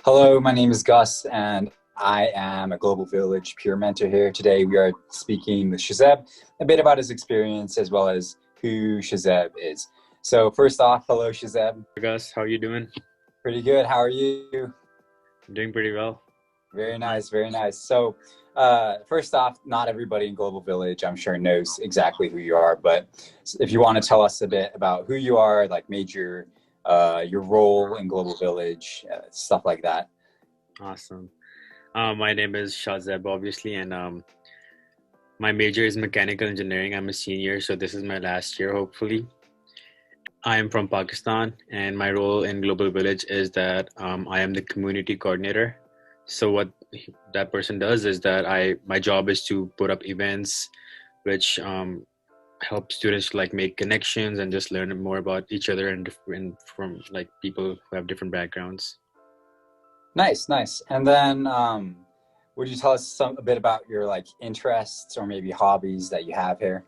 Hello, my name is Gus, and I am a Global Village peer mentor here. Today, we are speaking with Shahzeb a bit about his experience as well as who Shahzeb is. So, first off, hello, Shahzeb. Hey Gus, how you doing? Pretty good. How are you? I'm doing pretty well. Very nice, very nice. So, first off, not everybody in Global Village, I'm sure, knows exactly who you are, but if you want to tell us a bit about who you are, like major, your role in Global Village, stuff like that. Awesome. My name is Shahzeb, obviously, and my major is mechanical engineering. I'm a senior, so this is my last year, hopefully. I am from Pakistan, and my role in Global Village is that I am the community coordinator. So what that person does is that my job is to put up events, which help students like make connections and just learn more about each other and different from like people who have different backgrounds. Nice, nice. And then, would you tell us a bit about your like interests or maybe hobbies that you have here?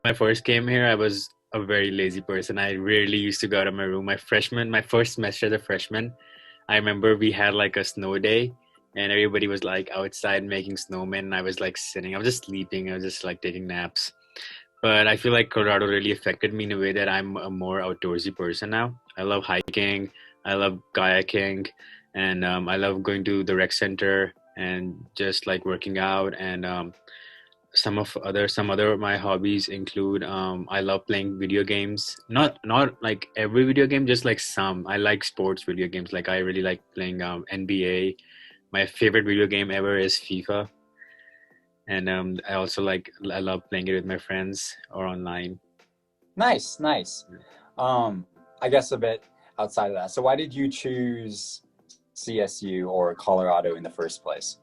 I first came here, I was a very lazy person. I rarely used to go out of my room. My first semester as a freshman, I remember we had like a snow day and everybody was like outside making snowmen and I was like sitting, I was just sleeping, I was just like taking naps. But I feel like Colorado really affected me in a way that I'm a more outdoorsy person now. I love hiking, I love kayaking, and I love going to the rec center and just like working out and some other of my hobbies include I love playing video games. Not like every video game, just like some. I like sports video games. Like I really like playing NBA. My favorite video game ever is FIFA, and I love playing it with my friends or online. Nice, nice. Um, I guess a bit outside of that. So why did you choose CSU or Colorado in the first place?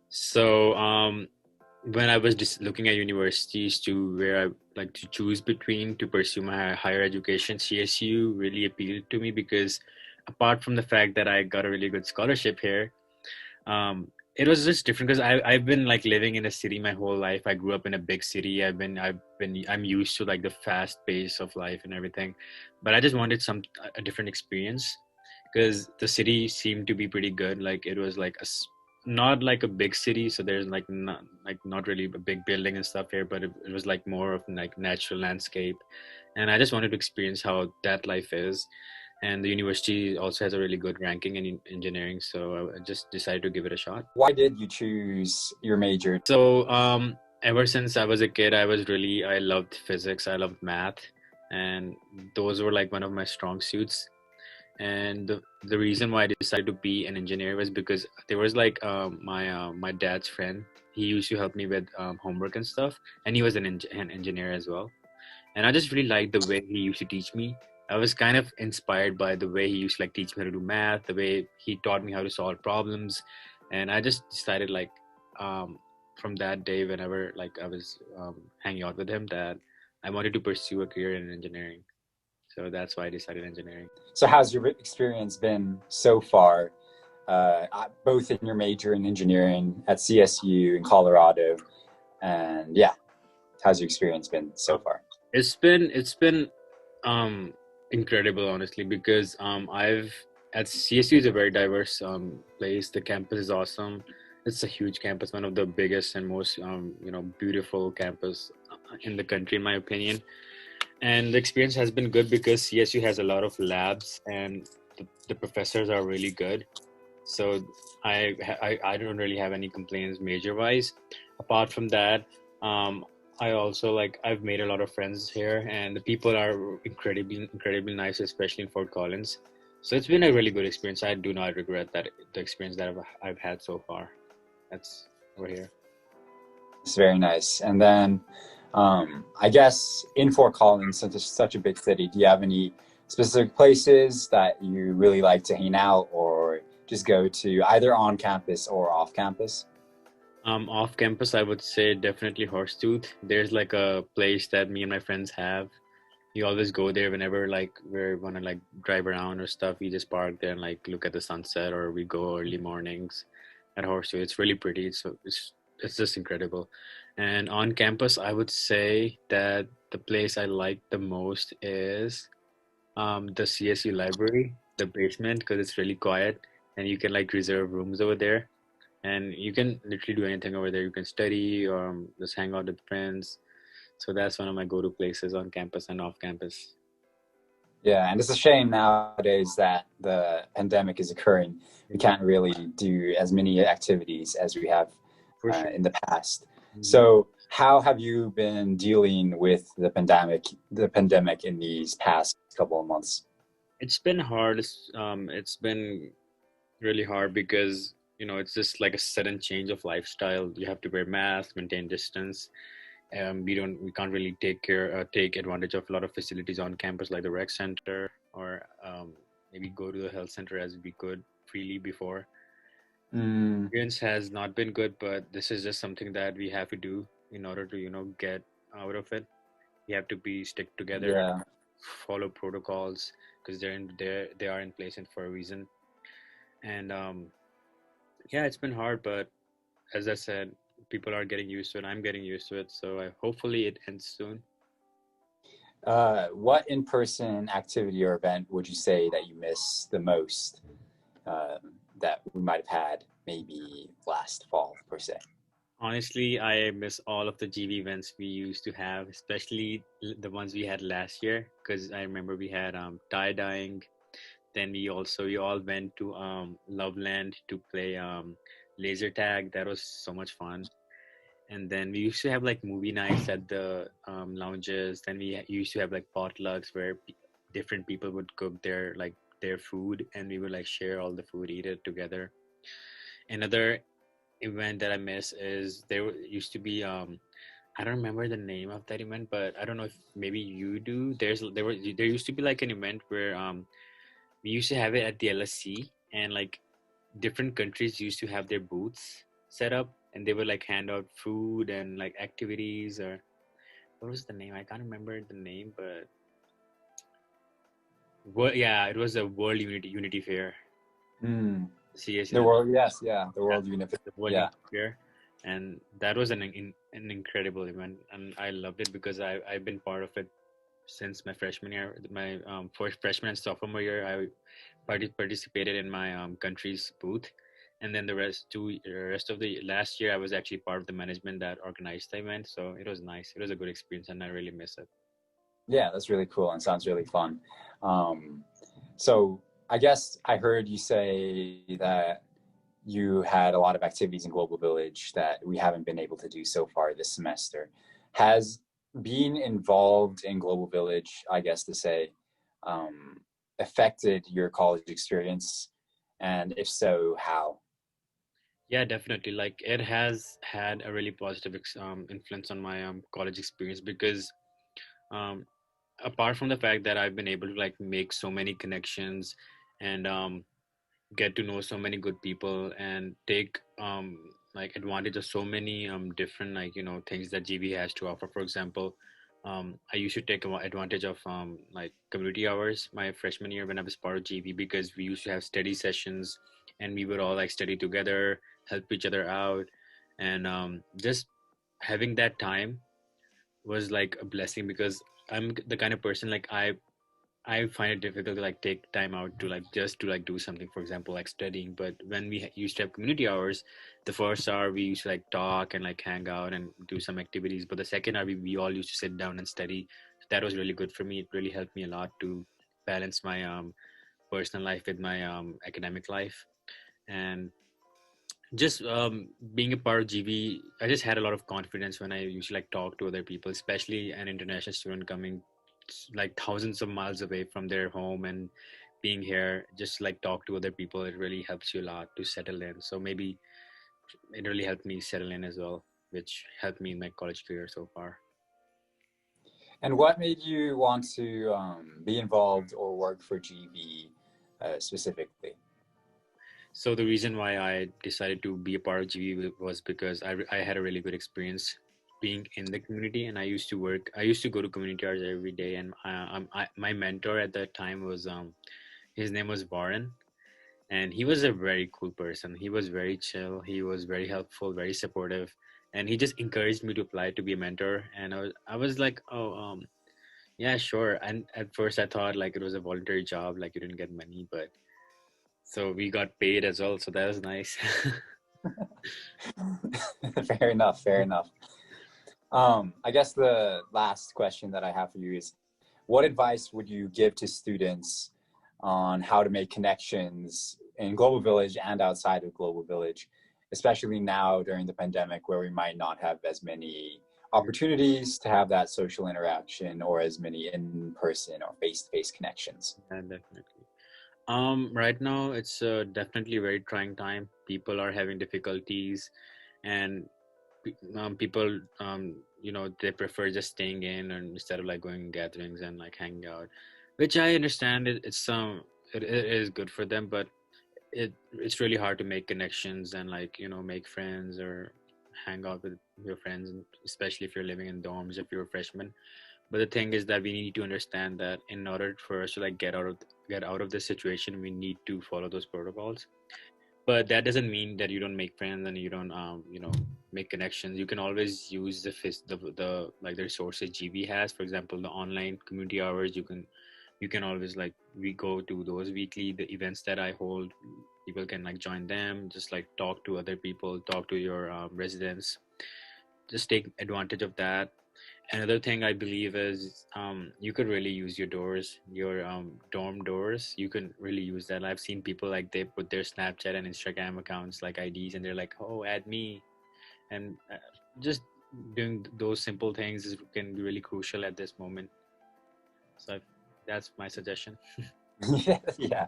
So when I was just looking at universities to where I like to choose between to pursue my higher education, CSU really appealed to me because apart from the fact that I got a really good scholarship here, it was just different because I've been like living in a city my whole life. I grew up in a big city. I'm used to like the fast pace of life and everything, but I just wanted a different experience because the city seemed to be pretty good. Like it was like not like a big city, so there's not really a big building and stuff here, but it was like more of like natural landscape, and I just wanted to experience how that life is. And the university also has a really good ranking in engineering, so I just decided to give it a shot. Why did you choose your major? So ever since I was a kid, I loved physics, I loved math, and those were like one of my strong suits. And the reason why I decided to be an engineer was because there was like my dad's friend. He used to help me with homework and stuff, and he was an engineer as well. And I just really liked the way he used to teach me. I was kind of inspired by the way he used to like teach me how to do math, the way he taught me how to solve problems, and I just decided like um, from that day, whenever like I was hanging out with him, that I wanted to pursue a career in engineering. So that's why I decided engineering. So how's your experience been so far, both in your major in engineering at CSU in Colorado, and yeah, how's your experience been so far? It's been um incredible, honestly, because I've at CSU is a very diverse place. The campus is awesome. It's a huge campus, one of the biggest and most beautiful campus in the country, in my opinion. And the experience has been good because CSU has a lot of labs and the professors are really good. So I don't really have any complaints major wise. Apart from that, um, I also like I've made a lot of friends here, and the people are incredibly nice, especially in Fort Collins. So it's been a really good experience. I do not regret that the experience that I've had so far. That's over here. It's very nice. And then, I guess in Fort Collins, since it's such a big city, do you have any specific places that you really like to hang out or just go to either on campus or off campus? Off campus, I would say definitely Horsetooth. There's like a place that me and my friends have. We always go there whenever like we wanna like drive around or stuff. We just park there and like look at the sunset, or we go early mornings at Horsetooth. It's really pretty. It's just incredible. And on campus, I would say that the place I like the most is the CSU library, the basement, because it's really quiet and you can like reserve rooms over there, and you can literally do anything over there. You can study or just hang out with friends. So that's one of my go-to places on campus and off campus. Yeah, and it's a shame nowadays that the pandemic is occurring. We can't really do as many activities as we have For sure. in the past. Mhm. So, how have you been dealing with the pandemic in these past couple of months? It's been hard. It's been really hard because it's just like a sudden change of lifestyle. You have to wear masks, maintain distance. We can't really take advantage of a lot of facilities on campus like the rec center, or maybe go to the health center as we could freely before. Mm, Experience has not been good, but this is just something that we have to do in order to get out of it. We have to be stick together, yeah. follow protocols, because they are in place and for a reason. And yeah, it's been hard, but as I said, people are getting used to it. I'm getting used to it, so hopefully it ends soon. What in-person activity or event would you say that you miss the most that we might have had maybe last fall per se? Honestly, I miss all of the GB events we used to have, especially the ones we had last year. Because I remember we had tie dyeing. Then we all went to Loveland to play laser tag. That was so much fun. And then we used to have like movie nights at the lounges. Then we used to have like potlucks where different people would cook their food, and we would like share all the food, eat it together. Another event that I miss is used to be I don't remember the name of that event, but I don't know if maybe you do. There used to be like an event where we used to have it at the LSC, and like different countries used to have their booths set up, and they would like hand out food and like activities, or what was the name? I can't remember the name, but yeah, it was a World Unity Fair. Mm. CS, The world, yes, yeah, the yeah, world unification. the World Yeah, Unity Fair, and that was an incredible event, and I loved it because I've been part of it since my freshman year. My first freshman and sophomore year, I participated in my country's booth, and then rest of the last year, I was actually part of the management that organized the event. So it was nice. It was a good experience, and I really miss it. yeah, that's really cool and sounds really fun. Um, so I guess I heard you say that you had a lot of activities in Global Village that we haven't been able to do so far this semester. Has being involved in Global Village, I guess to say, um, affected your college experience? And if so, how? Yeah, definitely. Like it has had a really positive influence on my college experience because um, apart from the fact that I've been able to like make so many connections and get to know so many good people and take like advantage of so many different like things that GB has to offer. For example, I used to take advantage of like community hours my freshman year when I was part of GB, because we used to have study sessions and we would all like study together, help each other out, and just having that time was like a blessing, because I'm the kind of person like I find it difficult to like take time out to like just to like do something, for example, like studying. But when we used to have community hours, the first hour we used to like talk and like hang out and do some activities. But the second hour we all used to sit down and study. So that was really good for me. It really helped me a lot to balance my personal life with my academic life. And just being a part of GB, I just had a lot of confidence when I usually like talk to other people, especially an international student coming like thousands of miles away from their home and being here. Just like talk to other people, it really helps you a lot to settle in. So maybe it really helped me settle in as well, which helped me in my college career so far. And what made you want to be involved or work for GB specifically? So the reason why I decided to be a part of GB was because I had a really good experience being in the community, and I used to go to community hours every day, and my mentor at that time was his name was Warren, and he was a very cool person. He was very chill, he was very helpful, very supportive, and he just encouraged me to apply to be a mentor. And I was like, oh, yeah, sure. And at first I thought like it was a voluntary job, like you didn't get money, but So we got paid as well, so that was nice. Fair enough. Fair enough. I guess the last question that I have for you is, what advice would you give to students on how to make connections in Global Village and outside of Global Village, especially now during the pandemic where we might not have as many opportunities to have that social interaction or as many in-person or face-to-face connections? Yeah, definitely. Right now it's definitely a very trying time. People are having difficulties, and people, they prefer just staying in and instead of like going gatherings and like hanging out, which I understand. It is good for them, but it's really hard to make connections and like make friends or hang out with your friends, and especially if you're living in dorms if you're a freshman. But the thing is that we need to understand that in order for us to like get out of this situation, we need to follow those protocols. But that doesn't mean that you don't make friends and you don't make connections. You can always use the like the resources GB has. For example, the online community hours. You can always like we go to those weekly the events that I hold. People can like join them, just like talk to other people, talk to your residents, just take advantage of that. Another thing I believe is you could really use your doors, your dorm doors. You can really use that. I've seen people like they put their Snapchat and Instagram accounts like IDs, and they're like, "Oh, add me," and just doing those simple things can be really crucial at this moment. So that's my suggestion. Yeah,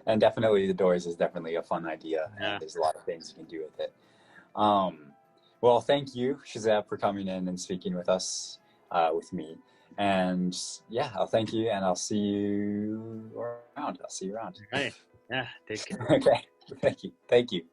and definitely the doors is definitely a fun idea, Yeah. and there's a lot of things you can do with it. Um, well, thank you, Shahzeb, for coming in and speaking with us, with me. And yeah, I'll thank you, and I'll see you around. I'll see you around. Right. Yeah. Take care. Okay, thank you. Thank you.